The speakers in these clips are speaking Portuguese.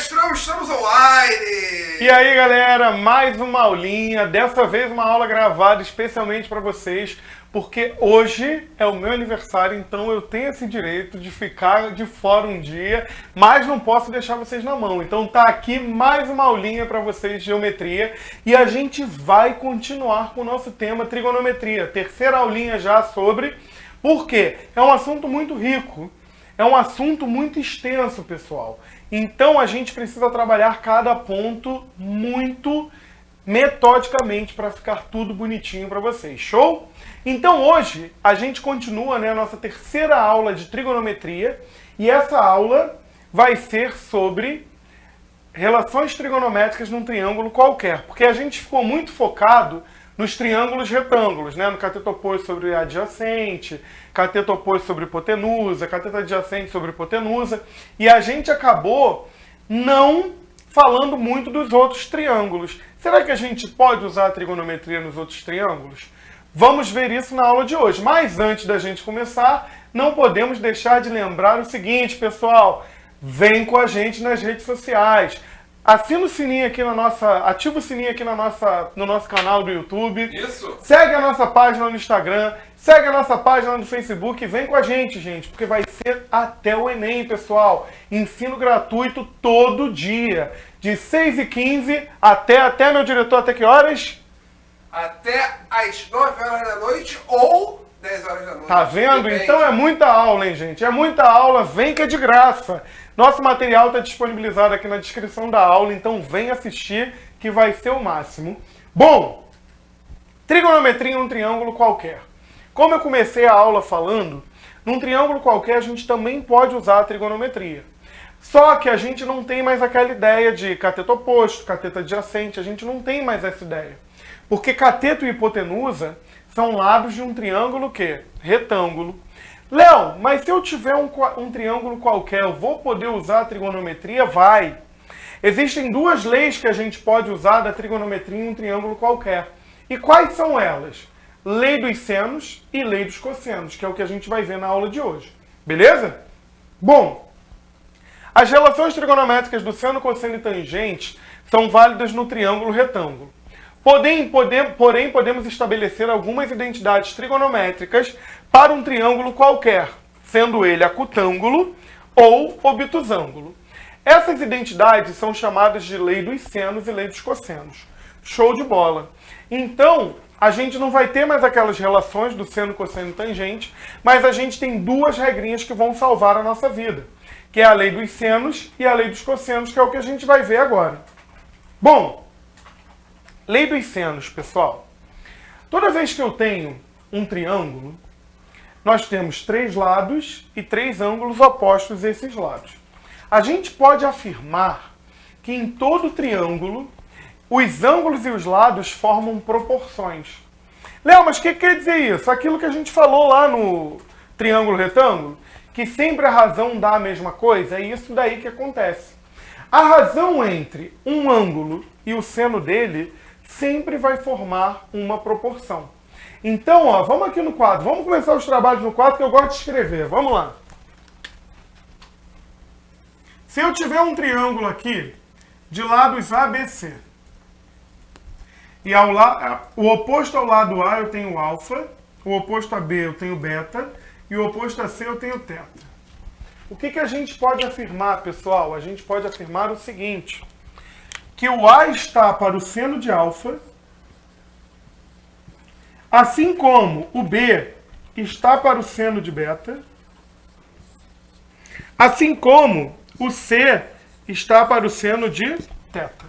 mestrão, estamos online! E aí, galera, mais uma aulinha, dessa vez uma aula gravada especialmente para vocês, porque hoje é o meu aniversário, então eu tenho esse direito de ficar de fora um dia, mas não posso deixar vocês na mão. Então tá aqui mais uma aulinha para vocês de geometria e a gente vai continuar com o nosso tema trigonometria, terceira aulinha já sobre, porque é um assunto muito rico, é um assunto muito extenso, pessoal. Então a gente precisa trabalhar cada ponto muito metodicamente para ficar tudo bonitinho para vocês. Show? Então hoje a gente continua, a nossa terceira aula de trigonometria e essa aula vai ser sobre relações trigonométricas num triângulo qualquer, porque a gente ficou muito focado nos triângulos retângulos, no cateto oposto sobre adjacente, cateto oposto sobre hipotenusa, cateto adjacente sobre hipotenusa, e a gente acabou não falando muito dos outros triângulos. Será que a gente pode usar a trigonometria nos outros triângulos? Vamos ver isso na aula de hoje. Mas antes da gente começar, não podemos deixar de lembrar o seguinte, pessoal, vem com a gente nas redes sociais. Assina o sininho aqui ativa o sininho aqui no nosso canal do YouTube. Isso. Segue a nossa página no Instagram, segue a nossa página no Facebook e vem com a gente, porque vai ser até o Enem, pessoal. Ensino gratuito todo dia, de 6h15 até meu diretor, até que horas? Até às 9 horas da noite ou 10 horas da noite. Tá vendo? Depende. Então é muita aula, hein, gente? É muita aula, vem que é de graça. Nosso material está disponibilizado aqui na descrição da aula, então vem assistir que vai ser o máximo. Bom, trigonometria em um triângulo qualquer. Como eu comecei a aula falando, num triângulo qualquer a gente também pode usar a trigonometria. Só que a gente não tem mais aquela ideia de cateto oposto, cateto adjacente, a gente não tem mais essa ideia. Porque cateto e hipotenusa são lados de um triângulo que? Retângulo. Léo, mas se eu tiver um triângulo qualquer, eu vou poder usar a trigonometria? Vai. Existem duas leis que a gente pode usar da trigonometria em um triângulo qualquer. E quais são elas? Lei dos senos e lei dos cossenos, que é o que a gente vai ver na aula de hoje. Beleza? Bom, as relações trigonométricas do seno, cosseno e tangente são válidas no triângulo retângulo. Porém, podemos estabelecer algumas identidades trigonométricas para um triângulo qualquer, sendo ele acutângulo ou obtusângulo. Essas identidades são chamadas de lei dos senos e lei dos cossenos. Show de bola! Então, a gente não vai ter mais aquelas relações do seno, cosseno e tangente, mas a gente tem duas regrinhas que vão salvar a nossa vida, que é a lei dos senos e a lei dos cossenos, que é o que a gente vai ver agora. Bom, lei dos senos, pessoal. Toda vez que eu tenho um triângulo, nós temos 3 lados e 3 ângulos opostos a esses lados. A gente pode afirmar que em todo triângulo, os ângulos e os lados formam proporções. Léo, mas o que quer dizer isso? Aquilo que a gente falou lá no triângulo retângulo, que sempre a razão dá a mesma coisa, é isso daí que acontece. A razão entre um ângulo e o seno dele sempre vai formar uma proporção. Então, vamos aqui no quadro. Vamos começar os trabalhos no quadro que eu gosto de escrever. Vamos lá. Se eu tiver um triângulo aqui de lados ABC e o oposto ao lado A eu tenho alfa, o oposto a B eu tenho beta e o oposto a C eu tenho teta. O que a gente pode afirmar, pessoal? A gente pode afirmar o seguinte, que o A está para o seno de alfa, assim como o B está para o seno de beta, assim como o C está para o seno de teta.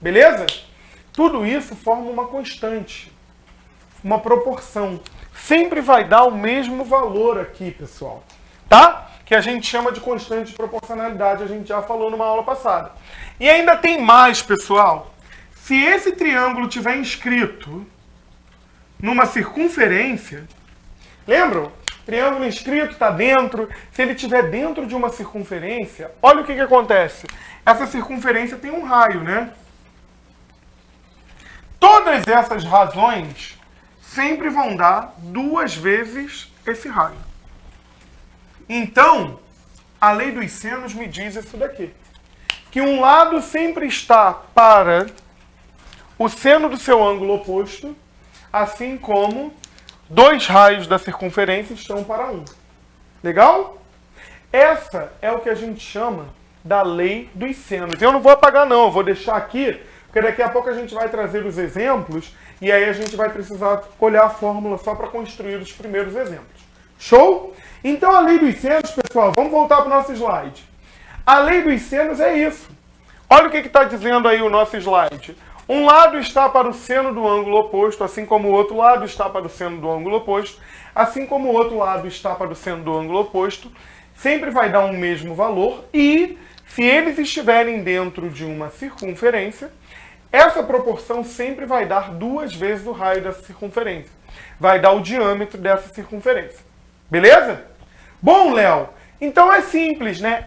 Beleza? Tudo isso forma uma constante, uma proporção. Sempre vai dar o mesmo valor aqui, pessoal. Tá? Que a gente chama de constante de proporcionalidade, a gente já falou numa aula passada. E ainda tem mais, pessoal. Se esse triângulo tiver inscrito numa circunferência, lembram? Triângulo inscrito está dentro. Se ele estiver dentro de uma circunferência, olha o que acontece. Essa circunferência tem um raio, né? Todas essas razões sempre vão dar 2 vezes esse raio. Então, a lei dos senos me diz isso daqui. que um lado sempre está para o seno do seu ângulo oposto, assim como dois raios da circunferência estão para um. Legal? Essa é o que a gente chama da lei dos senos. Eu não vou apagar não, eu vou deixar aqui, porque daqui a pouco a gente vai trazer os exemplos e aí a gente vai precisar olhar a fórmula só para construir os primeiros exemplos. Show? Então a lei dos senos, pessoal, vamos voltar para o nosso slide. A lei dos senos é isso. Olha o que está dizendo aí o nosso slide. Um lado está para o seno do ângulo oposto, assim como o outro lado está para o seno do ângulo oposto, assim como o outro lado está para o seno do ângulo oposto, sempre vai dar um mesmo valor e, se eles estiverem dentro de uma circunferência, essa proporção sempre vai dar 2 vezes o raio dessa circunferência. Vai dar o diâmetro dessa circunferência. Beleza? Bom, Léo, então é simples, né?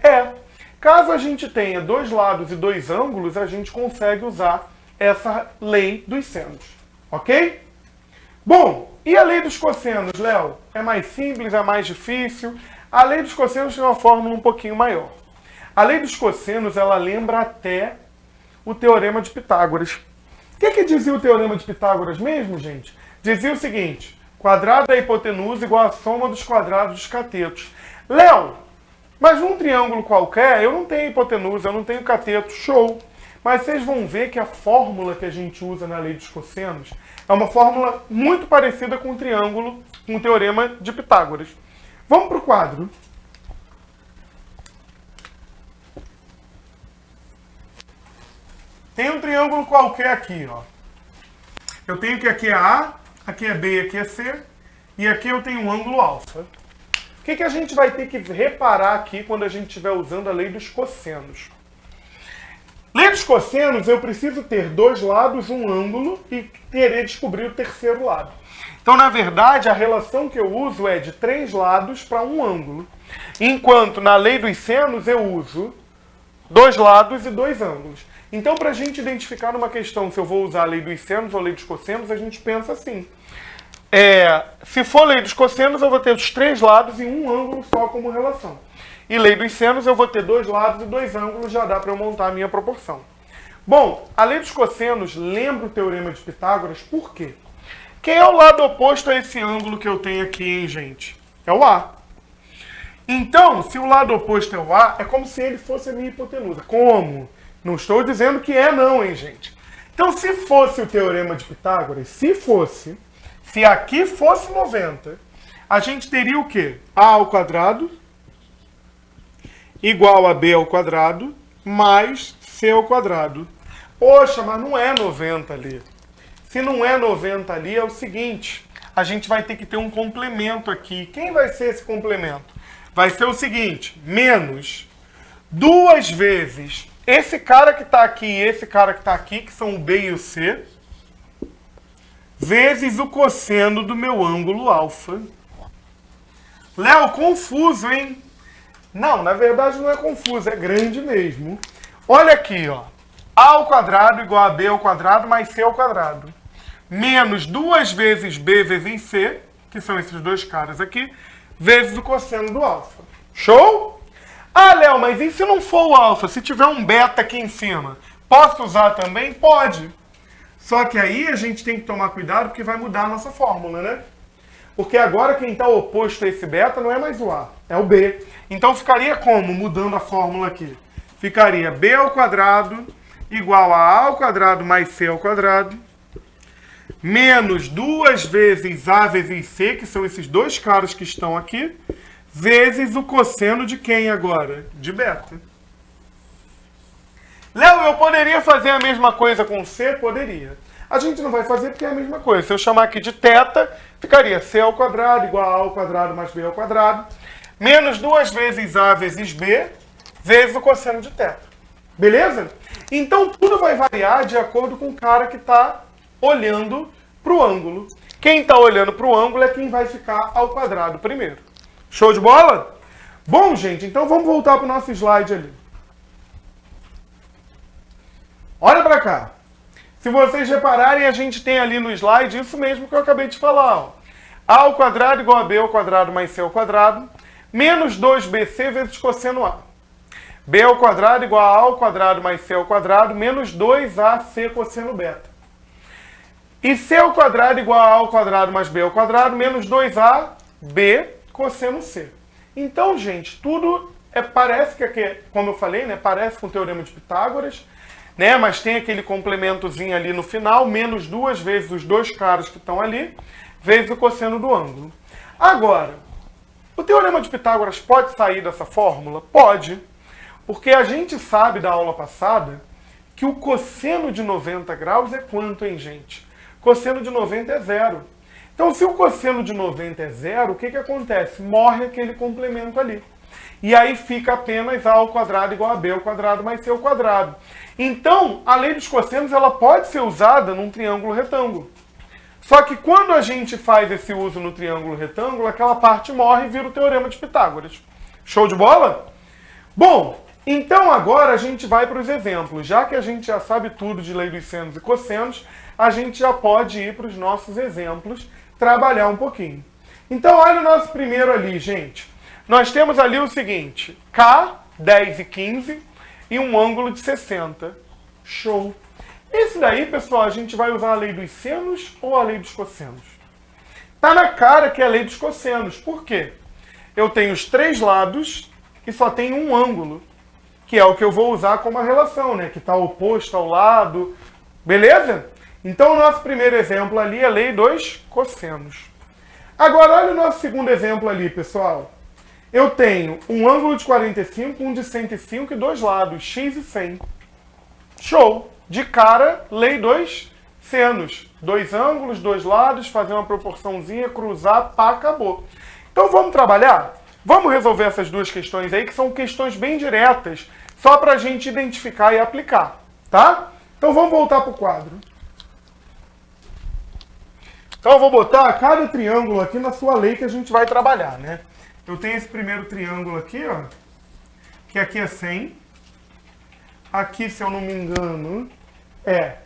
Caso a gente tenha 2 lados e 2 ângulos, a gente consegue usar essa lei dos senos, ok? Bom, e a lei dos cossenos, Léo? É mais simples, é mais difícil? A lei dos cossenos tem uma fórmula um pouquinho maior. A lei dos cossenos, ela lembra até o Teorema de Pitágoras. O que dizia o Teorema de Pitágoras mesmo, gente? Dizia o seguinte: quadrado da hipotenusa igual à soma dos quadrados dos catetos. Léo, mas num triângulo qualquer, eu não tenho hipotenusa, eu não tenho cateto. Show! Mas vocês vão ver que a fórmula que a gente usa na lei dos cossenos é uma fórmula muito parecida com o triângulo, com o Teorema de Pitágoras. Vamos para o quadro. Tem um triângulo qualquer aqui, ó. Eu tenho que aqui é A, aqui é B, aqui é C, e aqui eu tenho um ângulo alfa. O que a gente vai ter que reparar aqui quando a gente estiver usando a lei dos cossenos? Lei dos cossenos, eu preciso ter 2 lados, um ângulo, e querer descobrir o terceiro lado. Então, na verdade, a relação que eu uso é de 3 lados para um ângulo. Enquanto na lei dos senos eu uso 2 lados e 2 ângulos. Então, para a gente identificar numa questão se eu vou usar a lei dos senos ou a lei dos cossenos, a gente pensa assim. Se for lei dos cossenos, eu vou ter os 3 lados e um ângulo só como relação. E lei dos senos, eu vou ter 2 lados e 2 ângulos, já dá para eu montar a minha proporção. Bom, a lei dos cossenos lembra o Teorema de Pitágoras, por quê? Quem é o lado oposto a esse ângulo que eu tenho aqui, hein, gente? É o A. Então, se o lado oposto é o A, é como se ele fosse a minha hipotenusa. Como? Não estou dizendo que é não, hein, gente? Então, se fosse o Teorema de Pitágoras, se aqui fosse 90, a gente teria o quê? A ao quadrado igual a B ao quadrado mais C ao quadrado. Poxa, mas não é 90 ali. Se não é 90 ali, é o seguinte, a gente vai ter que ter um complemento aqui. Quem vai ser esse complemento? Vai ser o seguinte, menos 2 vezes esse cara que está aqui e esse cara que está aqui, que são o B e o C, vezes o cosseno do meu ângulo alfa. Léo, confuso, hein? Não, na verdade não é confuso, é grande mesmo. Olha aqui, ó. A ao quadrado igual a B ao quadrado mais C ao quadrado. Menos 2 vezes B vezes C, que são esses 2 caras aqui, vezes o cosseno do alfa. Show? Ah, Léo, mas e se não for o alfa? Se tiver um beta aqui em cima, posso usar também? Pode. Só que aí a gente tem que tomar cuidado porque vai mudar a nossa fórmula, né? Porque agora quem está oposto a esse beta não é mais o A, é o B. Então ficaria como, mudando a fórmula aqui? Ficaria B ao quadrado igual a A ao quadrado mais C ao quadrado, menos 2 vezes A vezes C, que são esses 2 caras que estão aqui, vezes o cosseno de quem agora? De beta. Léo, eu poderia fazer a mesma coisa com C? Poderia. A gente não vai fazer porque é a mesma coisa. Se eu chamar aqui de θ, ficaria C ao quadrado igual a ao quadrado mais B ao quadrado, menos 2 vezes A vezes B, vezes o cosseno de θ. Beleza? Então tudo vai variar de acordo com o cara que está olhando para o ângulo. Quem está olhando para o ângulo é quem vai ficar ao quadrado primeiro. Show de bola? Bom, gente, então vamos voltar para o nosso slide ali. Olha para cá. Se vocês repararem, a gente tem ali no slide isso mesmo que eu acabei de falar. Ó. A ao quadrado igual a B ao quadrado mais C ao quadrado, menos 2BC vezes cosseno A. B ao quadrado igual a ao quadrado mais C ao quadrado menos 2AC cosseno beta. E C ao quadrado igual a ao quadrado mais B ao quadrado menos 2AB cosseno C. Então, gente, tudo parece que, como eu falei, né, parece com o Teorema de Pitágoras, né, mas tem aquele complementozinho ali no final, menos 2 vezes os dois caras que estão ali, vezes o cosseno do ângulo. Agora, o Teorema de Pitágoras pode sair dessa fórmula? Pode, porque a gente sabe da aula passada que o cosseno de 90 graus é quanto, hein, gente? Cosseno de 90 é zero. Então, se o cosseno de 90 é zero, o que acontece? Morre aquele complemento ali. E aí fica apenas A ao quadrado igual a B ao quadrado mais C ao quadrado. Então, a lei dos cossenos ela pode ser usada num triângulo retângulo. Só que quando a gente faz esse uso no triângulo retângulo, aquela parte morre e vira o Teorema de Pitágoras. Show de bola? Bom, então agora a gente vai para os exemplos. Já que a gente já sabe tudo de lei dos senos e cossenos, a gente já pode ir para os nossos exemplos, trabalhar um pouquinho. Então, olha o nosso primeiro ali, gente. Nós temos ali o seguinte, K, 10 e 15 e um ângulo de 60. Show! Esse daí, pessoal, a gente vai usar a lei dos senos ou a lei dos cossenos? Tá na cara que é a lei dos cossenos. Por quê? Eu tenho os três lados e só tem um ângulo, que é o que eu vou usar como a relação, né? Que está oposto ao lado. Beleza? Então, o nosso primeiro exemplo ali é a lei dos cossenos. Agora, olha o nosso segundo exemplo ali, pessoal. Eu tenho um ângulo de 45, um de 105 e dois lados, x e 100. Show! De cara, lei dos senos. Dois ângulos, dois lados, fazer uma proporçãozinha, cruzar, pá, acabou. Então, vamos trabalhar? Vamos resolver essas duas questões aí, que são questões bem diretas, só para a gente identificar e aplicar, tá? Então, vamos voltar para o quadro. Então eu vou botar cada triângulo aqui na sua lei que a gente vai trabalhar, né? Eu tenho esse primeiro triângulo aqui, ó, que aqui é 100. Aqui, se eu não me engano, é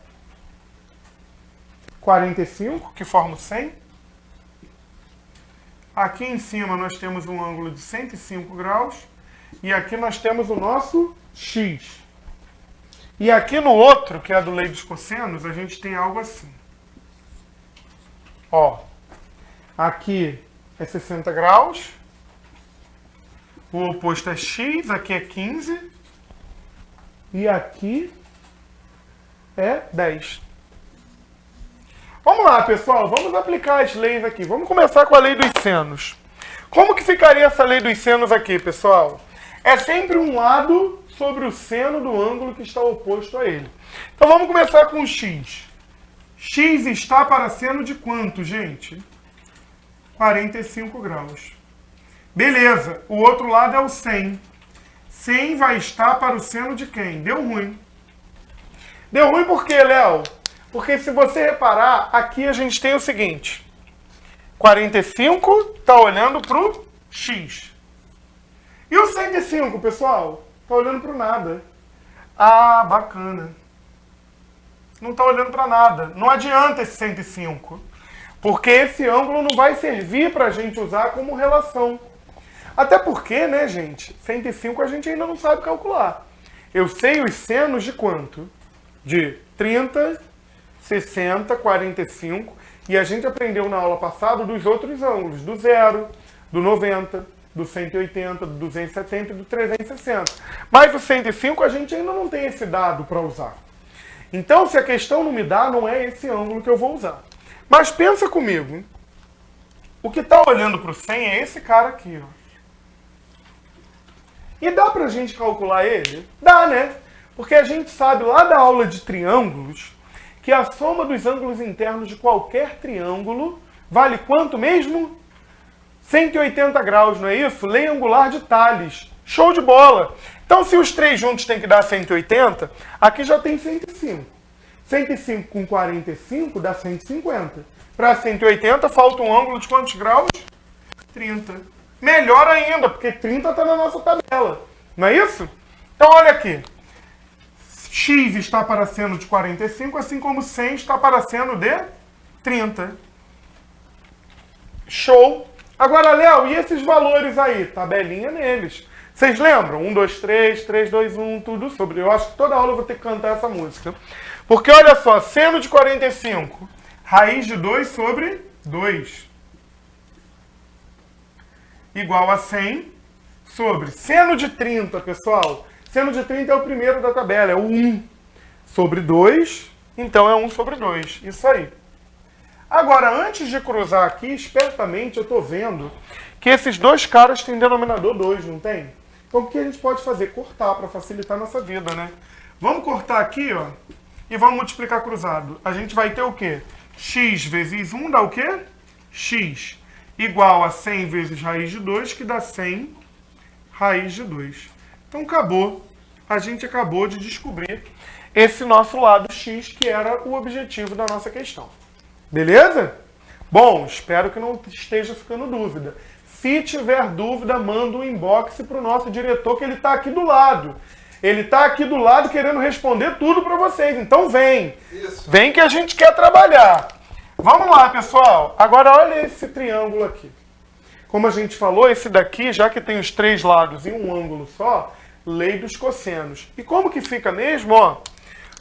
45, que forma o 100. Aqui em cima nós temos um ângulo de 105 graus. E aqui nós temos o nosso x. E aqui no outro, que é a do lei dos cossenos, a gente tem algo assim. Ó, aqui é 60 graus, o oposto é x, aqui é 15, e aqui é 10. Vamos lá, pessoal, vamos aplicar as leis aqui. Vamos começar com a lei dos senos. Como que ficaria essa lei dos senos aqui, pessoal? É sempre um lado sobre o seno do ângulo que está oposto a ele. Então vamos começar com o x. X está para seno de quanto, gente? 45 graus. Beleza, o outro lado é o 100. 100 vai estar para o seno de quem? Deu ruim. Deu ruim por quê, Léo? Porque se você reparar, aqui a gente tem o seguinte. 45 está olhando para o x. E o 105, pessoal? Está olhando para o nada. Ah, bacana. Não está olhando para nada. Não adianta esse 105. Porque esse ângulo não vai servir para a gente usar como relação. Até porque, né, gente? 105 a gente ainda não sabe calcular. Eu sei os senos de quanto? De 30, 60, 45. E a gente aprendeu na aula passada dos outros ângulos. Do 0, do 90, do 180, do 270 e do 360. Mas o 105 a gente ainda não tem esse dado para usar. Então, se a questão não me dá, não é esse ângulo que eu vou usar. Mas pensa comigo. O que está olhando para o 100 é esse cara aqui, ó. E dá pra gente calcular ele? Dá, né? Porque a gente sabe lá da aula de triângulos que a soma dos ângulos internos de qualquer triângulo vale quanto mesmo? 180 graus, não é isso? Lei angular de Tales. Show de bola! Então, se os três juntos tem que dar 180, aqui já tem 105. 105 com 45 dá 150. Para 180, falta um ângulo de quantos graus? 30. Melhor ainda, porque 30 está na nossa tabela. Não é isso? Então, olha aqui. X está para seno de 45, assim como 100 está para seno de 30. Show! Agora, Léo, e esses valores aí? Tabelinha neles. Vocês lembram? 1, 2, 3, 3, 2, 1, tudo sobre. Eu acho que toda aula eu vou ter que cantar essa música. Porque olha só, seno de 45, raiz de 2 sobre 2. Igual a 100 sobre seno de 30, pessoal. Seno de 30 é o primeiro da tabela, é o 1 sobre 2. Então é 1 sobre 2. Isso aí. Agora, antes de cruzar aqui, espertamente, eu estou vendo que esses dois caras têm denominador 2, não tem? Então, o que a gente pode fazer? Cortar, para facilitar a nossa vida, né? Vamos cortar aqui, ó, e vamos multiplicar cruzado. A gente vai ter o quê? X vezes 1 dá o quê? X igual a 100 vezes raiz de 2, que dá 100 raiz de 2. Então, acabou. A gente acabou de descobrir esse nosso lado x, que era o objetivo da nossa questão. Beleza? Bom, espero que não esteja ficando dúvida. Se tiver dúvida, manda um inbox para o nosso diretor, que ele está aqui do lado. Ele está aqui do lado querendo responder tudo para vocês. Então vem. Isso. Vem que a gente quer trabalhar. Vamos lá, pessoal. Agora olha esse triângulo aqui. Como a gente falou, esse daqui, já que tem os 3 lados e um ângulo só, lei dos cossenos. E como que fica mesmo, ó?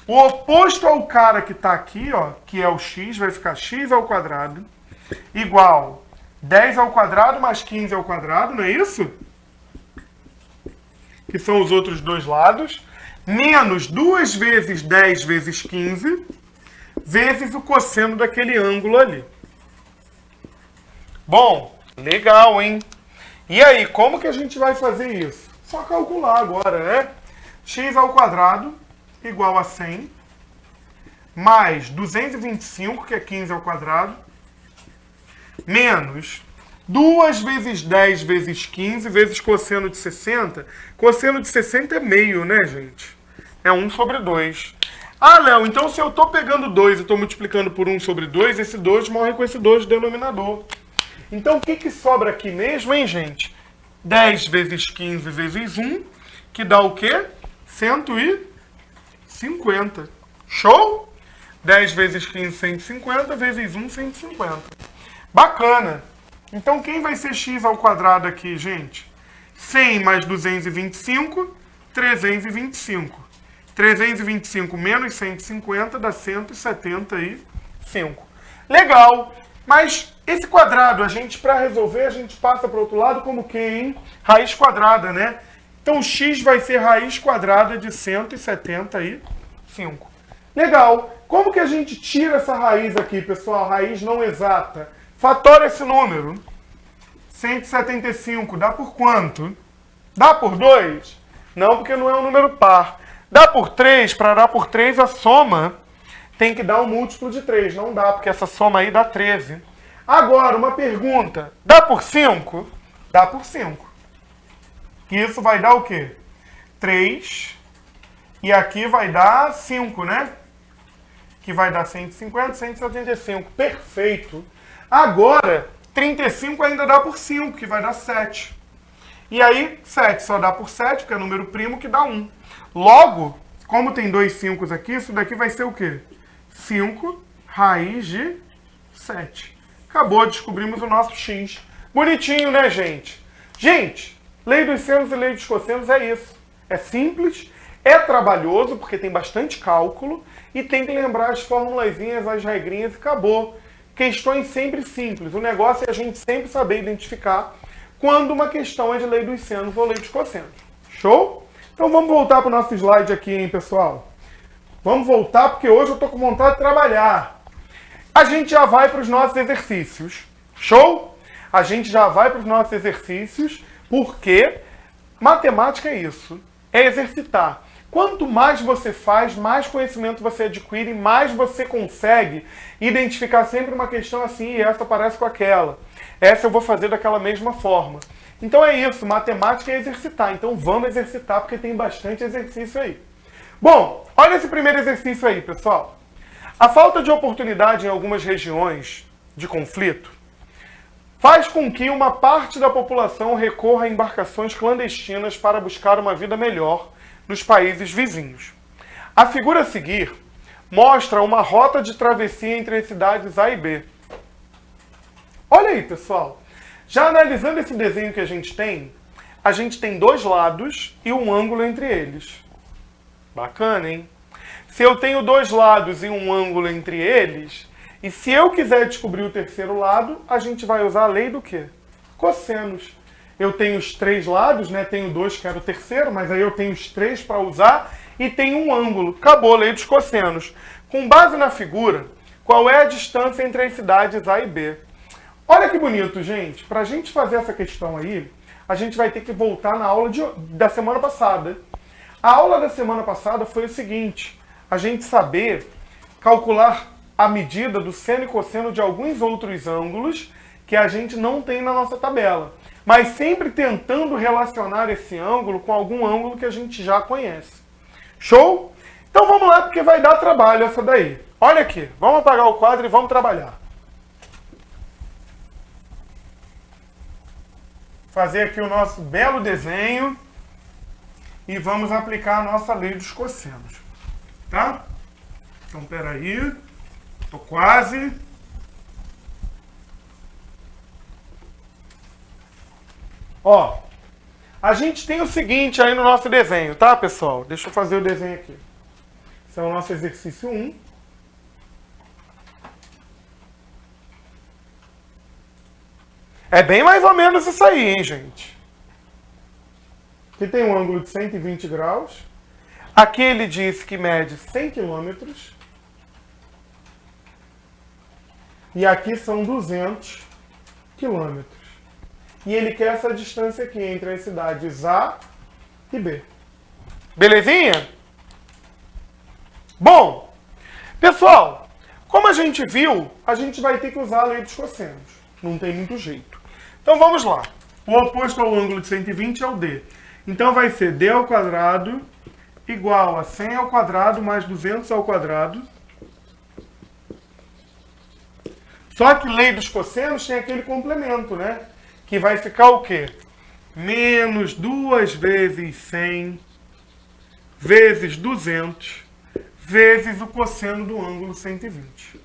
O oposto ao cara que está aqui, ó, que é o x, vai ficar x ao quadrado, igual 10 ao quadrado mais 15 ao quadrado, não é isso? Que são os outros dois lados, menos 2 vezes 10 vezes 15, vezes o cosseno daquele ângulo ali. Bom, legal, hein? E aí, como que a gente vai fazer isso? Só calcular agora, né? X ao quadrado igual a 100, mais 225, que é 15 ao quadrado, menos 2 vezes 10 vezes 15, vezes cosseno de 60. Cosseno de 60 é meio, né, gente? É 1 sobre 2. Ah, Léo, então se eu estou pegando 2 e estou multiplicando por 1 sobre 2, esse 2 morre com esse 2 de denominador. Então, o que, que sobra aqui mesmo, hein, gente? 10 vezes 15 vezes 1, que dá o quê? 150. Show? 10 vezes 15, 150, vezes 1, 150. Bacana. Então, quem vai ser x ao quadrado aqui, gente? 100 mais 225, 325. 325 menos 150 dá 175. Legal. Mas esse quadrado, a gente, para resolver, a gente passa para o outro lado como quem, hein? Raiz quadrada, né? Então, x vai ser raiz quadrada de 175. Legal. Como que a gente tira essa raiz aqui, pessoal? Raiz não exata. Fatora esse número. 175 dá por quanto? Dá por 2? Não, porque não é um número par. Dá por 3? Para dar por 3, a soma tem que dar um múltiplo de 3. Não dá, porque essa soma aí dá 13. Agora, uma pergunta. Dá por 5? Dá por 5. Que isso vai dar o quê? 3. E aqui vai dar 5, né? Que vai dar 150, 175. Perfeito. Agora, 35 ainda dá por 5, que vai dar 7. E aí, 7 só dá por 7, porque é número primo, que dá 1. Logo, como tem dois 5 aqui, isso daqui vai ser o quê? 5 raiz de 7. Acabou, descobrimos o nosso x. Bonitinho, né, gente? Gente, lei dos senos e lei dos cossenos é isso. É simples, é trabalhoso, porque tem bastante cálculo, e tem que lembrar as formulazinhas, as regrinhas e acabou. Questões sempre simples. O negócio é a gente sempre saber identificar quando uma questão é de lei dos senos ou lei dos cossenos. Show? Então vamos voltar para o nosso slide aqui, hein, pessoal? Vamos voltar, porque hoje eu estou com vontade de trabalhar. A gente já vai para os nossos exercícios. Show? A gente já vai para os nossos exercícios, porque matemática é isso. É exercitar. Quanto mais você faz, mais conhecimento você adquire, mais você consegue identificar sempre uma questão assim, e essa parece com aquela. Essa eu vou fazer daquela mesma forma. Então é isso, matemática é exercitar. Então vamos exercitar, porque tem bastante exercício aí. Bom, olha esse primeiro exercício aí, pessoal. A falta de oportunidade em algumas regiões de conflito faz com que uma parte da população recorra a embarcações clandestinas para buscar uma vida melhor nos países vizinhos. A figura a seguir mostra uma rota de travessia entre as cidades A e B. Olha aí, pessoal. Já analisando esse desenho que a gente tem, a gente tem dois lados e um ângulo entre eles. Bacana, hein? Se eu tenho dois lados e um ângulo entre eles, e se eu quiser descobrir o terceiro lado, a gente vai usar a lei do quê? Cossenos. Eu tenho os três lados, né? Tenho dois que era o terceiro, mas aí eu tenho os três para usar e tenho um ângulo. Acabou a lei dos cossenos. Com base na figura, qual é a distância entre as cidades A e B? Olha que bonito, gente. Para a gente fazer essa questão aí, a gente vai ter que voltar na aula da semana passada. A aula da semana passada foi o seguinte: a gente saber calcular a medida do seno e cosseno de alguns outros ângulos que a gente não tem na nossa tabela, mas sempre tentando relacionar esse ângulo com algum ângulo que a gente já conhece. Show? Então vamos lá, porque vai dar trabalho essa daí. Olha aqui, vamos apagar o quadro e vamos trabalhar. Fazer aqui o nosso belo desenho e vamos aplicar a nossa lei dos cossenos. Tá? Então, peraí. Tô quase. Ó, a gente tem o seguinte aí no nosso desenho, tá, pessoal? Deixa eu fazer o desenho aqui. Esse é o nosso exercício 1. É bem mais ou menos isso aí, hein, gente? Aqui tem um ângulo de 120 graus. Aqui ele diz que mede 100 quilômetros. E aqui são 200 quilômetros. E ele quer essa distância aqui entre as cidades A e B. Belezinha? Bom, pessoal, como a gente viu, a gente vai ter que usar a lei dos cossenos. Não tem muito jeito. Então vamos lá. O oposto ao ângulo de 120 é o D. Então vai ser D ao quadrado igual a 100 ao quadrado mais 200 ao quadrado. Só que lei dos cossenos tem aquele complemento, né? Que vai ficar o quê? Menos 2 vezes 100 vezes 200 vezes o cosseno do ângulo 120.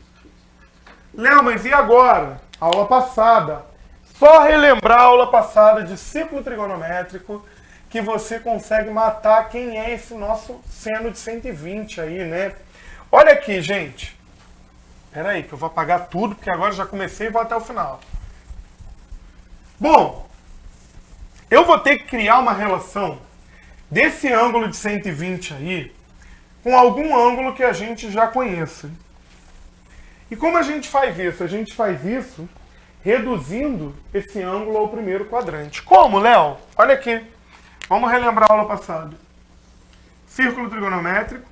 Léo, mas e agora? Aula passada. Só relembrar a aula passada de ciclo trigonométrico que você consegue matar quem é esse nosso seno de 120 aí, né? Olha aqui, gente. Espera aí, que eu vou apagar tudo, porque agora já comecei e vou até o final. Bom, eu vou ter que criar uma relação desse ângulo de 120 aí com algum ângulo que a gente já conheça. E como a gente faz isso? A gente faz isso reduzindo esse ângulo ao primeiro quadrante. Como, Léo? Olha aqui. Vamos relembrar a aula passada. Círculo trigonométrico.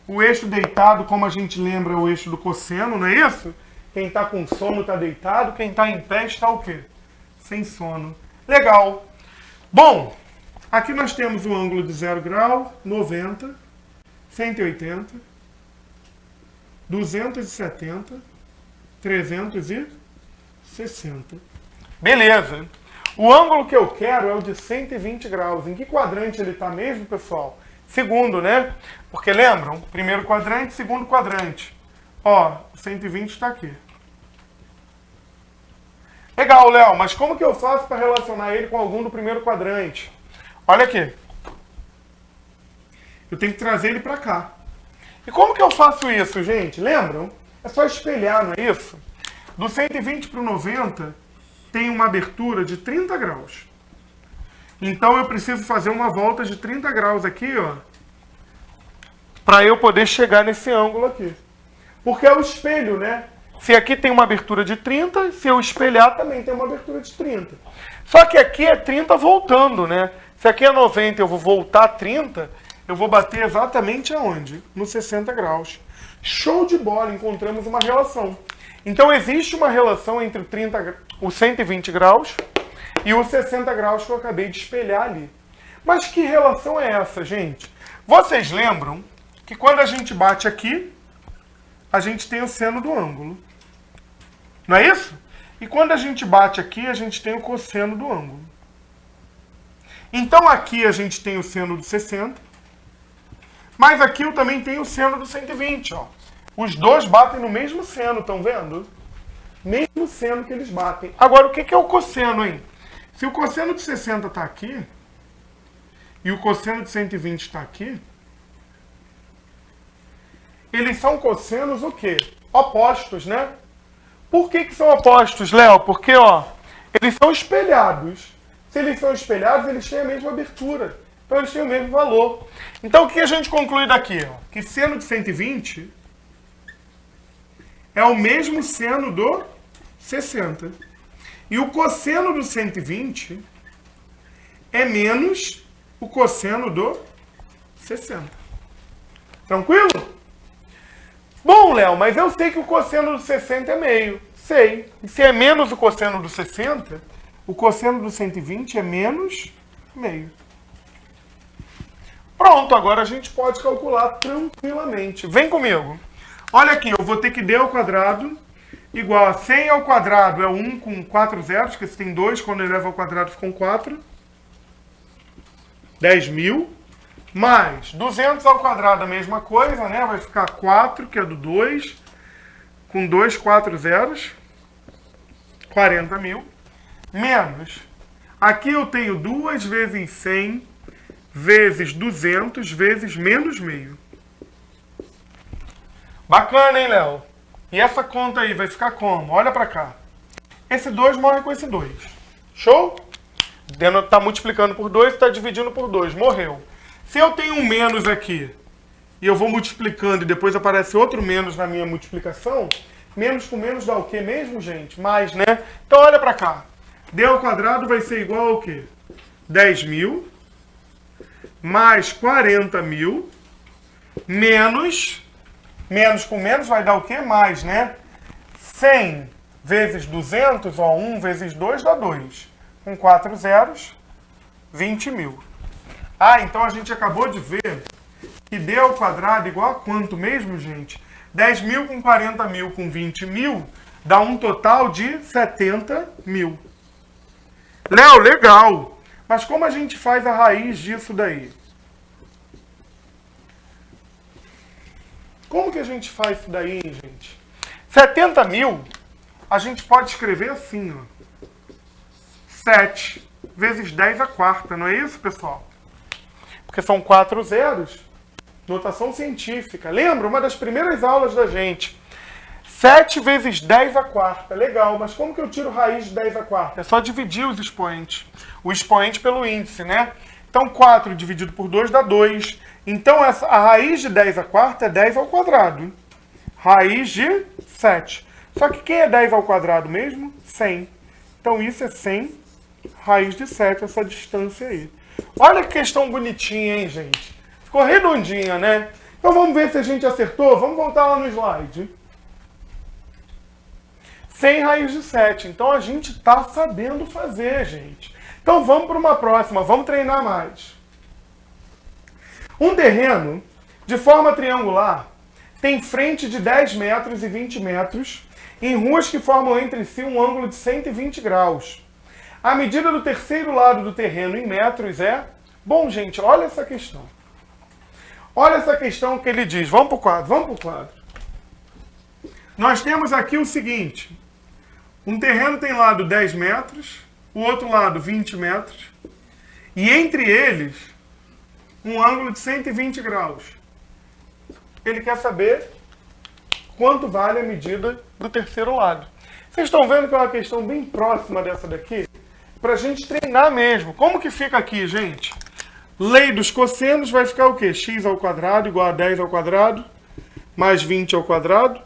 O eixo deitado, como a gente lembra, é o eixo do cosseno, não é isso? Quem está com sono está deitado, quem está em pé está o quê? Sem sono. Legal. Bom, aqui nós temos o ângulo de 0 grau, 90, 180, 270, 360. Beleza. O ângulo que eu quero é o de 120 graus. Em que quadrante ele está mesmo, pessoal? Segundo, né? Porque lembram? Primeiro quadrante, segundo quadrante. Ó, o 120 está aqui. Legal, Léo, mas como que eu faço para relacionar ele com algum do primeiro quadrante? Olha aqui. Eu tenho que trazer ele para cá. E como que eu faço isso, gente? Lembram? É só espelhar, não é isso? Do 120 para o 90 tem uma abertura de 30 graus. Então eu preciso fazer uma volta de 30 graus aqui, ó, para eu poder chegar nesse ângulo aqui. Porque é o espelho, né? Se aqui tem uma abertura de 30, se eu espelhar também tem uma abertura de 30. Só que aqui é 30 voltando, né? Se aqui é 90 eu vou voltar 30, eu vou bater exatamente aonde? No 60 graus. Show de bola, encontramos uma relação. Então existe uma relação entre o 120 graus e os 60 graus que eu acabei de espelhar ali. Mas que relação é essa, gente? Vocês lembram que quando a gente bate aqui, a gente tem o seno do ângulo. Não é isso? E quando a gente bate aqui, a gente tem o cosseno do ângulo. Então aqui a gente tem o seno do 60, mas aqui eu também tenho o seno do 120, ó. Os dois batem no mesmo seno, estão vendo? Mesmo seno que eles batem. Agora, o que é o cosseno, hein? Se o cosseno de 60 está aqui, e o cosseno de 120 está aqui, eles são cossenos o quê? Opostos, né? Por que são opostos, Léo? Porque, ó, eles são espelhados. Se eles são espelhados, eles têm a mesma abertura. Então, eles têm o mesmo valor. Então, o que a gente conclui daqui? Ó? Que seno de 120 é o mesmo seno do 60. E o cosseno do 120 é menos o cosseno do 60. Tranquilo? Bom, Léo, mas eu sei que o cosseno do 60 é meio. Sei. E se é menos o cosseno do 60, o cosseno do 120 é menos meio. Pronto, agora a gente pode calcular tranquilamente. Vem comigo. Olha aqui, eu vou ter que d ao quadrado igual a 100 ao quadrado é 1 com 4 zeros, porque se tem 2, quando eleva ao quadrado ficam 4. 10.000. Mais 200 ao quadrado a mesma coisa, né? Vai ficar 4, que é do 2, com 2, 4 zeros. 40.000. Menos. Aqui eu tenho 2 vezes 100 vezes 200 vezes menos meio. Bacana, hein, Léo? E essa conta aí vai ficar como? Olha pra cá. Esse 2 morre com esse 2. Show? Tá multiplicando por 2, tá dividindo por 2. Morreu. Se eu tenho um menos aqui, e eu vou multiplicando e depois aparece outro menos na minha multiplicação, menos com menos dá o quê mesmo, gente? Mais, né? Então olha pra cá. D ao quadrado vai ser igual ao quê? 10.000 mais 40.000 menos com menos vai dar o quê? Mais, né? 100 vezes 200, ó, 1 vezes 2 dá 2. Com 4 zeros, 20.000. Ah, então a gente acabou de ver que d ao quadrado igual a quanto mesmo, gente? 10.000 com 40.000 com 20.000 dá um total de 70.000. Léo, legal. Mas como a gente faz a raiz disso daí? Como que a gente faz isso daí, gente? 70.000, a gente pode escrever assim, ó. 7 vezes 10 a quarta, não é isso, pessoal? Porque são 4 zeros. Notação científica. Lembra? Uma das primeiras aulas da gente. 7 vezes 10 a quarta. Legal, mas como que eu tiro raiz de 10 a quarta? É só dividir os expoentes. O expoente pelo índice, né? Então, 4 dividido por 2 dá 2. Então, a raiz de 10 a quarta é 10 ao quadrado. Raiz de 7. Só que quem é 10 ao quadrado mesmo? 100. Então, isso é 100 raiz de 7, essa distância aí. Olha que questão bonitinha, hein, gente? Ficou redondinha, né? Então, vamos ver se a gente acertou. Vamos voltar lá no slide. 100 raiz de 7. Então, a gente está sabendo fazer, gente. Então, vamos para uma próxima. Vamos treinar mais. Um terreno de forma triangular tem frente de 10 metros e 20 metros em ruas que formam entre si um ângulo de 120 graus. A medida do terceiro lado do terreno em metros é... Bom, gente, olha essa questão. Olha essa questão que ele diz. Vamos para o quadro, vamos para o quadro. Nós temos aqui o seguinte. Um terreno tem lado 10 metros, o outro lado 20 metros, e entre eles, um ângulo de 120 graus. Ele quer saber quanto vale a medida do terceiro lado. Vocês estão vendo que é uma questão bem próxima dessa daqui? Para a gente treinar mesmo. Como que fica aqui, gente? Lei dos cossenos vai ficar o quê? X ao quadrado igual a 10 ao quadrado, mais 20 ao quadrado,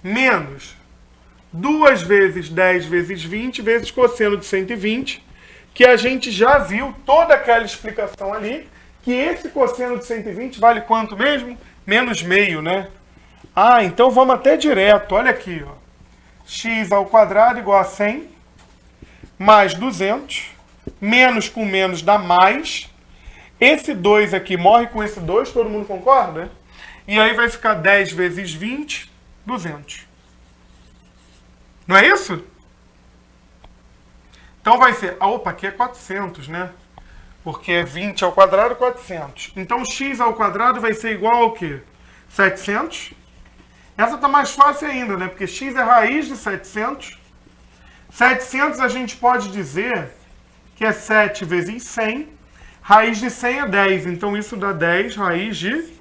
menos 2 vezes 10 vezes 20 vezes cosseno de 120, que a gente já viu toda aquela explicação ali, que esse cosseno de 120 vale quanto mesmo? Menos meio, né? Ah, então vamos até direto. Olha aqui, ó. X ao quadrado igual a 100, mais 200, menos com menos dá mais. Esse 2 aqui morre com esse 2, todo mundo concorda? E aí vai ficar 10 vezes 20, 200. Não é isso? Então vai ser... Opa, aqui é 400, né? Porque é 20 ao quadrado, 400. Então, x ao quadrado vai ser igual ao quê? 700. Essa tá mais fácil ainda, né? Porque x é raiz de 700. 700 a gente pode dizer que é 7 vezes 100. Raiz de 100 é 10, então isso dá 10 raiz de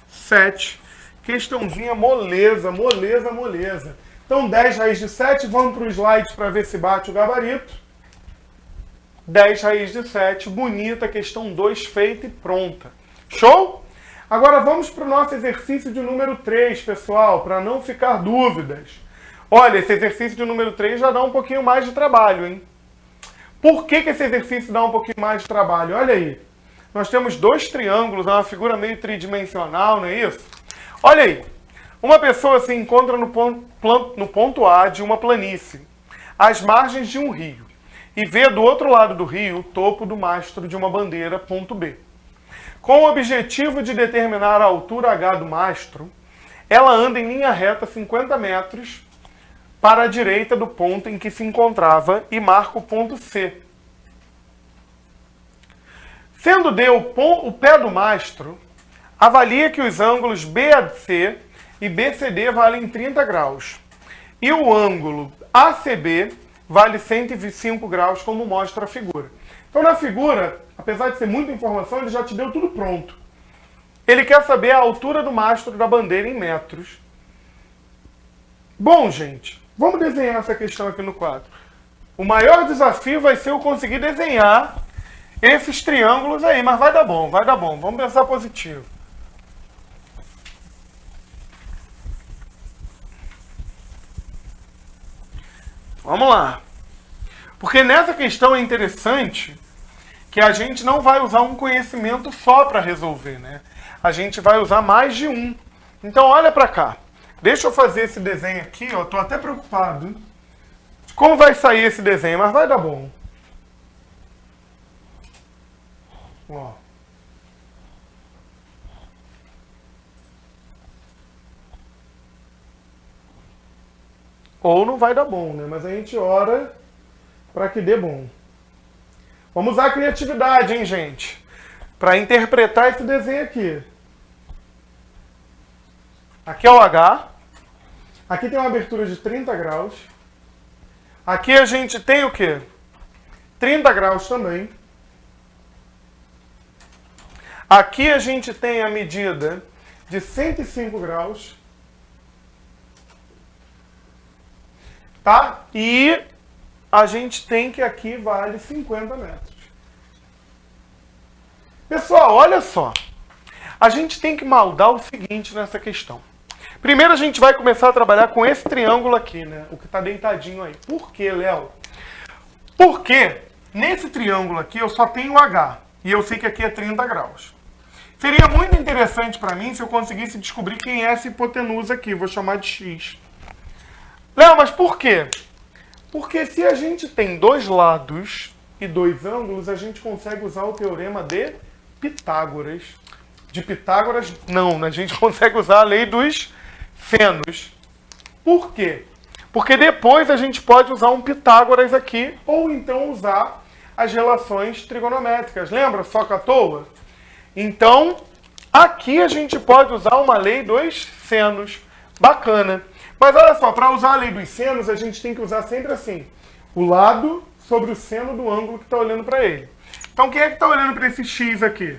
7. Questãozinha moleza, moleza, moleza. Então 10 raiz de 7, vamos para o slide para ver se bate o gabarito. 10 raiz de 7, bonita, questão 2 feita e pronta. Show? Agora vamos para o nosso exercício de número 3, pessoal, para não ficar dúvidas. Olha, esse exercício de número 3 já dá um pouquinho mais de trabalho, hein? Por que esse exercício dá um pouquinho mais de trabalho? Olha aí. Nós temos dois triângulos, é uma figura meio tridimensional, não é isso? Olha aí. Uma pessoa se encontra no ponto A de uma planície, às margens de um rio, e vê do outro lado do rio o topo do mastro de uma bandeira, ponto B. Com o objetivo de determinar a altura H do mastro, ela anda em linha reta 50 metros para a direita do ponto em que se encontrava e marca o ponto C. Sendo D o pé do mastro, avalia que os ângulos BAC e BCD valem 30 graus. E o ângulo ACB vale 105 graus, como mostra a figura. Então, na figura, apesar de ser muita informação, ele já te deu tudo pronto. Ele quer saber a altura do mastro da bandeira em metros. Bom, gente, vamos desenhar essa questão aqui no quadro. O maior desafio vai ser eu conseguir desenhar esses triângulos aí, mas vai dar bom, vai dar bom. Vamos pensar positivo. Vamos lá. Porque nessa questão é interessante que a gente não vai usar um conhecimento só para resolver, né? A gente vai usar mais de um. Então, olha para cá. Deixa eu fazer esse desenho aqui, ó. Tô até preocupado de como vai sair esse desenho, mas vai dar bom. Ó. Ou não vai dar bom, né? Mas a gente ora para que dê bom. Vamos usar a criatividade, hein, gente? Para interpretar esse desenho aqui. Aqui é o H. Aqui tem uma abertura de 30 graus. Aqui a gente tem o quê? 30 graus também. Aqui a gente tem a medida de 105 graus. Tá? E a gente tem que aqui vale 50 metros. Pessoal, olha só. A gente tem que maldar o seguinte nessa questão. Primeiro a gente vai começar a trabalhar com esse triângulo aqui, né? O que está deitadinho aí. Por quê, Léo? Porque nesse triângulo aqui eu só tenho H. E eu sei que aqui é 30 graus. Seria muito interessante para mim se eu conseguisse descobrir quem é essa hipotenusa aqui. Vou chamar de X. Léo, mas por quê? Porque se a gente tem dois lados e dois ângulos, a gente consegue usar o teorema de Pitágoras. De Pitágoras, não, né? A gente consegue usar a lei dos senos. Por quê? Porque depois a gente pode usar um Pitágoras aqui, ou então usar as relações trigonométricas. Lembra? Só que à toa? Então, aqui a gente pode usar uma lei dos senos. Bacana. Mas olha só, para usar a lei dos senos, a gente tem que usar sempre assim. O lado sobre o seno do ângulo que está olhando para ele. Então, quem é que está olhando para esse X aqui?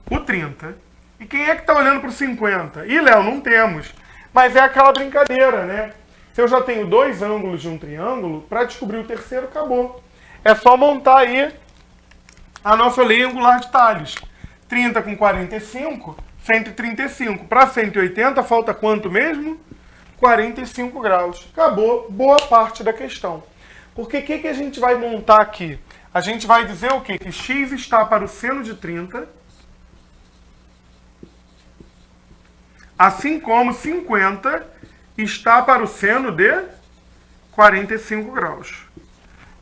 O 30. E quem é que está olhando para o 50? Ih, Léo, não temos. Mas é aquela brincadeira, né? Se eu já tenho dois ângulos de um triângulo, para descobrir o terceiro, acabou. É só montar aí a nossa lei angular de Tales. 30 com 45, 135. Para 180, falta quanto mesmo? 45 graus. Acabou boa parte da questão. Porque o que a gente vai montar aqui? A gente vai dizer o quê? Que x está para o seno de 30, assim como 50 está para o seno de 45 graus.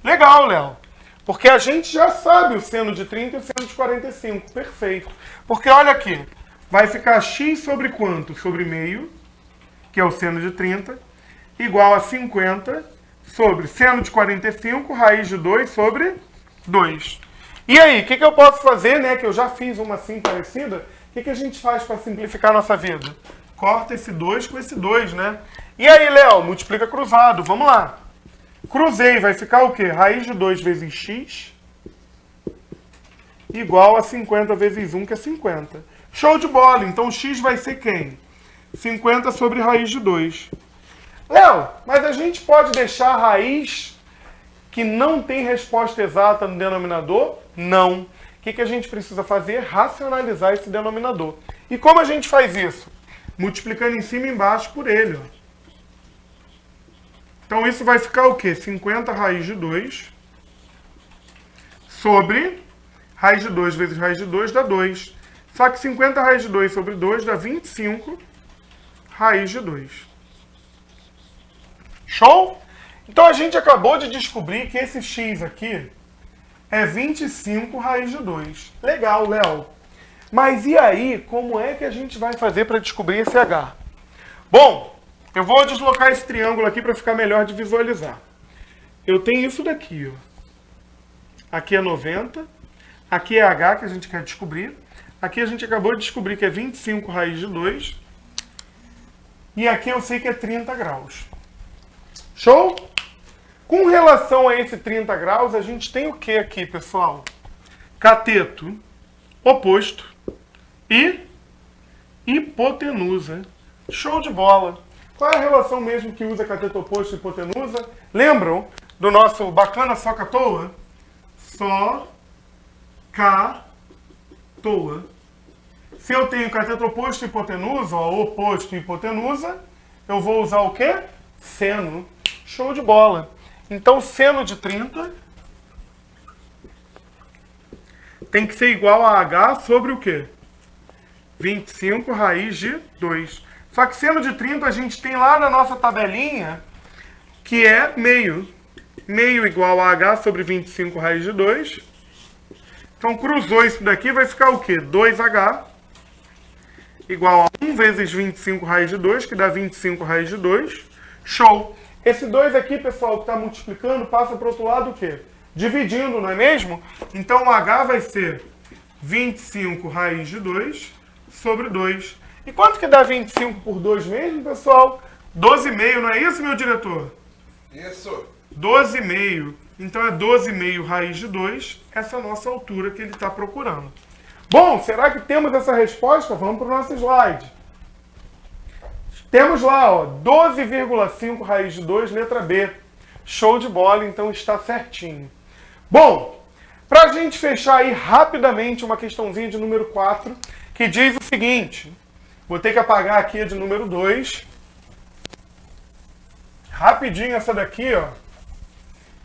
Legal, Léo. Porque a gente já sabe o seno de 30 e o seno de 45. Perfeito. Porque olha aqui, vai ficar x sobre quanto? Sobre meio, que é o seno de 30, igual a 50 sobre seno de 45, raiz de 2 sobre 2. E aí, o que eu posso fazer, né? Que eu já fiz uma assim parecida. O que a gente faz para simplificar a nossa vida? Corta esse 2 com esse 2, né? E aí, Léo, multiplica cruzado. Vamos lá. Cruzei, vai ficar o quê? Raiz de 2 vezes x igual a 50 vezes 1, que é 50. Show de bola! Então, x vai ser quem? 50 sobre raiz de 2. Léo, mas a gente pode deixar a raiz que não tem resposta exata no denominador? Não. O que a gente precisa fazer? Racionalizar esse denominador. E como a gente faz isso? Multiplicando em cima e embaixo por ele. Ó. Então, isso vai ficar o quê? 50 raiz de 2 sobre raiz de 2 vezes raiz de 2 dá 2. Só que 50 raiz de 2 sobre 2 dá 25 raiz de 2. Show? Então, a gente acabou de descobrir que esse x aqui é 25 raiz de 2. Legal, Léo. Mas e aí, como é que a gente vai fazer para descobrir esse h? Bom, eu vou deslocar esse triângulo aqui para ficar melhor de visualizar. Eu tenho isso daqui, ó. Aqui é 90. Aqui é h que a gente quer descobrir. Aqui a gente acabou de descobrir que é 25 raiz de 2. E aqui eu sei que é 30 graus. Show? Com relação a esse 30 graus, a gente tem o que aqui, pessoal? Cateto oposto e hipotenusa. Show de bola! Qual é a relação mesmo que usa cateto oposto e hipotenusa? Lembram do nosso bacana soca à toa? Só cá toa. Se eu tenho cateto oposto e hipotenusa, ó, oposto e hipotenusa, eu vou usar o quê? Seno. Show de bola. Então, seno de 30 tem que ser igual a h sobre o quê? 25 raiz de 2. Só que seno de 30 a gente tem lá na nossa tabelinha que é meio. Meio igual a h sobre 25 raiz de 2. Então, cruzou isso daqui, vai ficar o quê? 2h igual a 1 vezes 25 raiz de 2, que dá 25 raiz de 2. Show! Esse 2 aqui, pessoal, que está multiplicando, passa para o outro lado o quê? Dividindo, não é mesmo? Então, o h vai ser 25 raiz de 2 sobre 2. E quanto que dá 25 por 2 mesmo, pessoal? 12,5, não é isso, meu diretor? Isso. 12,5. Então, é 12,5 raiz de 2. Essa é a nossa altura que ele está procurando. Bom, será que temos essa resposta? Vamos para o nosso slide. Temos lá, ó, 12,5 raiz de 2, letra B. Show de bola, então está certinho. Bom, para a gente fechar aí rapidamente uma questãozinha de número 4, que diz o seguinte. Vou ter que apagar aqui a de número 2. Rapidinho essa daqui, ó.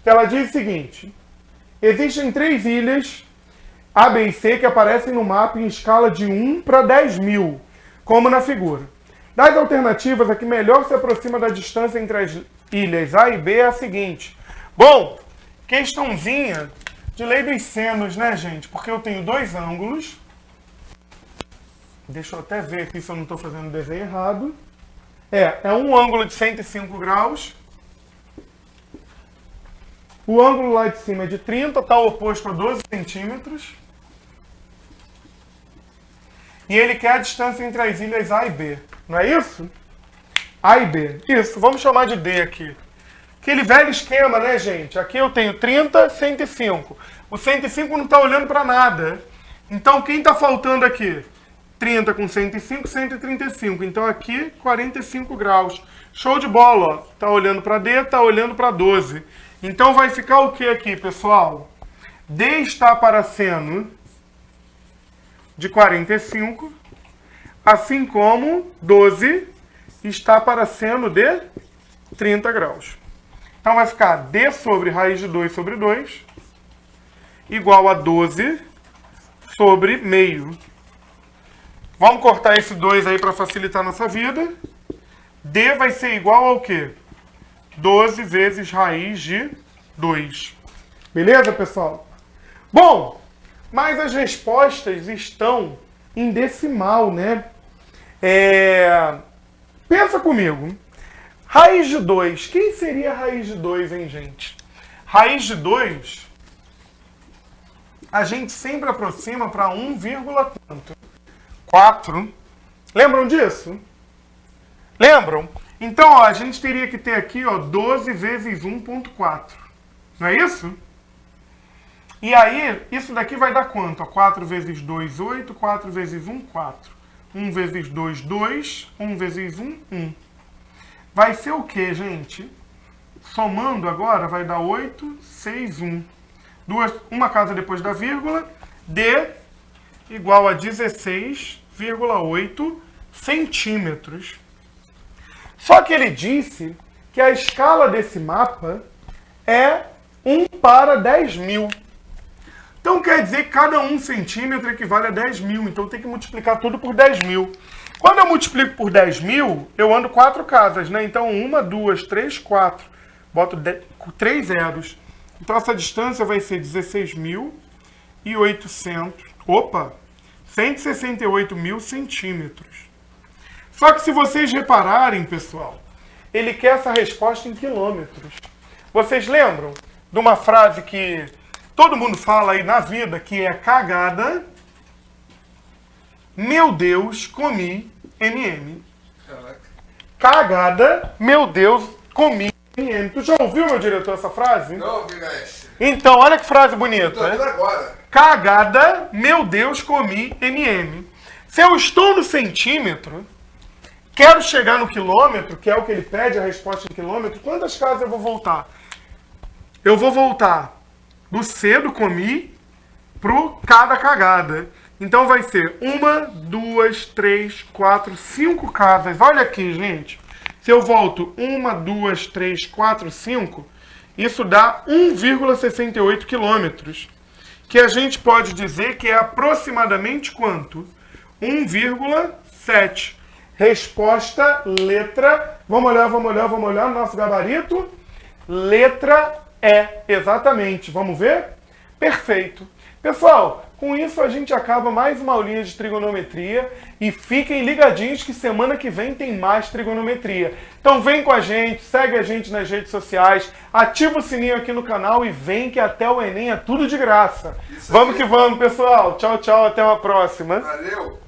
Que ela diz o seguinte. Existem 3 ilhas, A, B e C, que aparecem no mapa em escala de 1 para 10.000, como na figura. Das alternativas, a que melhor se aproxima da distância entre as ilhas A e B é a seguinte. Bom, questãozinha de lei dos senos, né, gente? Porque eu tenho 2 ângulos. Deixa eu até ver aqui se eu não estou fazendo o desenho errado. É um ângulo de 105 graus. O ângulo lá de cima é de 30, está oposto a 12 centímetros. E ele quer a distância entre as ilhas A e B. Não é isso? A e B. Isso, vamos chamar de D aqui. Aquele velho esquema, né, gente? Aqui eu tenho 30, 105. O 105 não está olhando para nada. Então, quem está faltando aqui? 30 com 105, 135. Então, aqui, 45 graus. Show de bola, ó. Está olhando para D, está olhando para 12. Então, vai ficar o que aqui, pessoal? D está para seno de 45, assim como 12 está para seno de 30 graus. Então, vai ficar D sobre raiz de 2 sobre 2 igual a 12 sobre meio. Vamos cortar esse 2 aí para facilitar a nossa vida. D vai ser igual ao quê? 12 vezes raiz de 2. Beleza, pessoal? Bom, mas as respostas estão em decimal, né? Pensa comigo. Raiz de 2. Quem seria a raiz de 2, hein, gente? Raiz de 2, a gente sempre aproxima para 1, quanto? 4. Lembram disso? Lembram? Então, ó, a gente teria que ter aqui, ó, 12 vezes 1,4. Não é isso? E aí, isso daqui vai dar quanto? 4 vezes 2, 8. 4 vezes 1, 4. 1 vezes 2, 2. 1 vezes 1, 1. Vai ser o quê, gente? Somando agora, vai dar 8, 6, 1. Uma casa depois da vírgula. D igual a 16,8 centímetros. Só que ele disse que a escala desse mapa é 1 para 10.000. Então quer dizer que cada 1 centímetro equivale a 10.000. Então tem que multiplicar tudo por 10.000. Quando eu multiplico por 10.000, eu ando 4 casas, né? Então 1, 2, 3, 4. Boto 3 zeros. Então essa distância vai ser 16.800. Opa! 168.000 centímetros. Só que se vocês repararem, pessoal, ele quer essa resposta em quilômetros. Vocês lembram de uma frase que todo mundo fala aí na vida, que é cagada, meu Deus, comi MM. Caraca. Cagada, meu Deus, comi MM. Tu já ouviu, meu diretor, essa frase? Não ouvi, mestre. Então, olha que frase bonita. Tô ouvindo agora. Cagada, meu Deus, comi MM. Se eu estou no centímetro, quero chegar no quilômetro, que é o que ele pede, a resposta em quilômetro, quantas casas eu vou voltar? Eu vou voltar do C do comi pro K da cagada. Então vai ser 1, 2, 3, 4, 5 casas. Olha aqui, gente. Se eu volto 1, 2, 3, 4, 5, isso dá 1,68 quilômetros. Que a gente pode dizer que é aproximadamente quanto? 1,7. Resposta, letra. Vamos olhar no nosso gabarito. Letra E, exatamente. Vamos ver? Perfeito. Pessoal, com isso a gente acaba mais uma aulinha de trigonometria e fiquem ligadinhos que semana que vem tem mais trigonometria. Então vem com a gente, segue a gente nas redes sociais, ativa o sininho aqui no canal e vem que até o Enem é tudo de graça. Vamos que vamos, pessoal. Tchau, tchau, até uma próxima. Valeu.